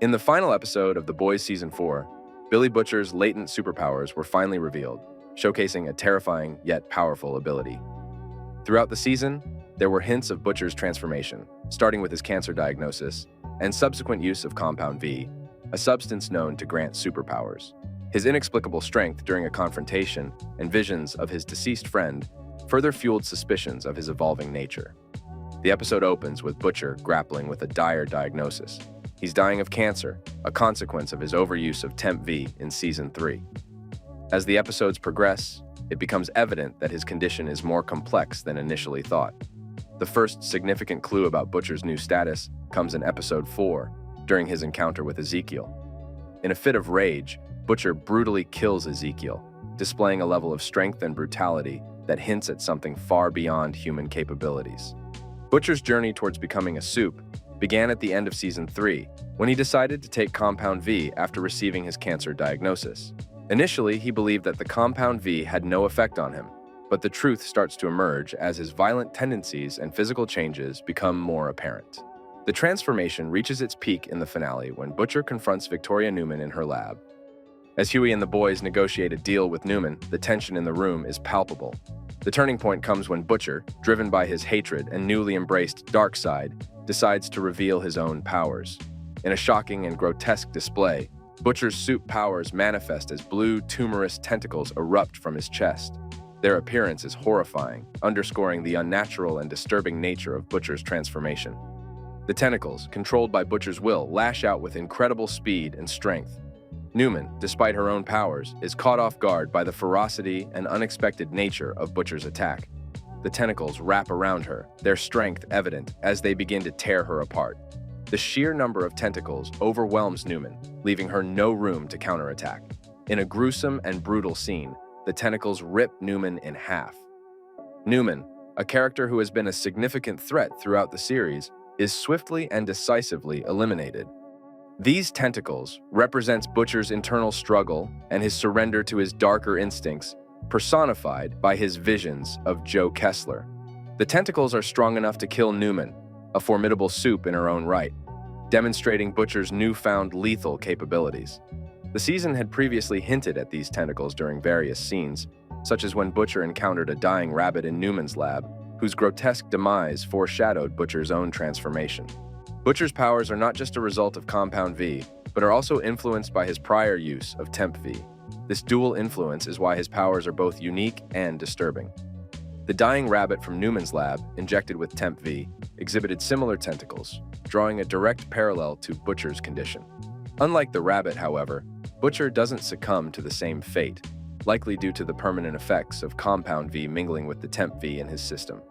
In the final episode of The Boys Season 4, Billy Butcher's latent superpowers were finally revealed, showcasing a terrifying yet powerful ability. Throughout the season, there were hints of Butcher's transformation, starting with his cancer diagnosis and subsequent use of Compound V, a substance known to grant superpowers. His inexplicable strength during a confrontation and visions of his deceased friend further fueled suspicions of his evolving nature. The episode opens with Butcher grappling with a dire diagnosis. He's dying of cancer, a consequence of his overuse of Temp V in Season 3. As the episodes progress, it becomes evident that his condition is more complex than initially thought. The first significant clue about Butcher's new status comes in Episode 4, during his encounter with Ezekiel. In a fit of rage, Butcher brutally kills Ezekiel, displaying a level of strength and brutality that hints at something far beyond human capabilities. Butcher's journey towards becoming a Supe began at the end of Season 3, when he decided to take Compound V after receiving his cancer diagnosis. Initially, he believed that the Compound V had no effect on him, but the truth starts to emerge as his violent tendencies and physical changes become more apparent. The transformation reaches its peak in the finale when Butcher confronts Victoria Neuman in her lab. As Huey and the boys negotiate a deal with Neuman, the tension in the room is palpable. The turning point comes when Butcher, driven by his hatred and newly embraced dark side, decides to reveal his own powers. In a shocking and grotesque display, Butcher's Supe powers manifest as blue, tumorous tentacles erupt from his chest. Their appearance is horrifying, underscoring the unnatural and disturbing nature of Butcher's transformation. The tentacles, controlled by Butcher's will, lash out with incredible speed and strength. Neuman, despite her own powers, is caught off guard by the ferocity and unexpected nature of Butcher's attack. The tentacles wrap around her, their strength evident as they begin to tear her apart. The sheer number of tentacles overwhelms Neuman, leaving her no room to counterattack. In a gruesome and brutal scene, the tentacles rip Neuman in half. Neuman, a character who has been a significant threat throughout the series, is swiftly and decisively eliminated. These tentacles represents Butcher's internal struggle and his surrender to his darker instincts, personified by his visions of Joe Kessler. The tentacles are strong enough to kill Neuman, a formidable Supe in her own right, demonstrating Butcher's newfound lethal capabilities. The season had previously hinted at these tentacles during various scenes, such as when Butcher encountered a dying rabbit in Neuman's lab, whose grotesque demise foreshadowed Butcher's own transformation. Butcher's powers are not just a result of Compound V, but are also influenced by his prior use of Temp V. This dual influence is why his powers are both unique and disturbing. The dying rabbit from Neuman's lab, injected with Temp V, exhibited similar tentacles, drawing a direct parallel to Butcher's condition. Unlike the rabbit, however, Butcher doesn't succumb to the same fate, likely due to the permanent effects of Compound V mingling with the Temp V in his system.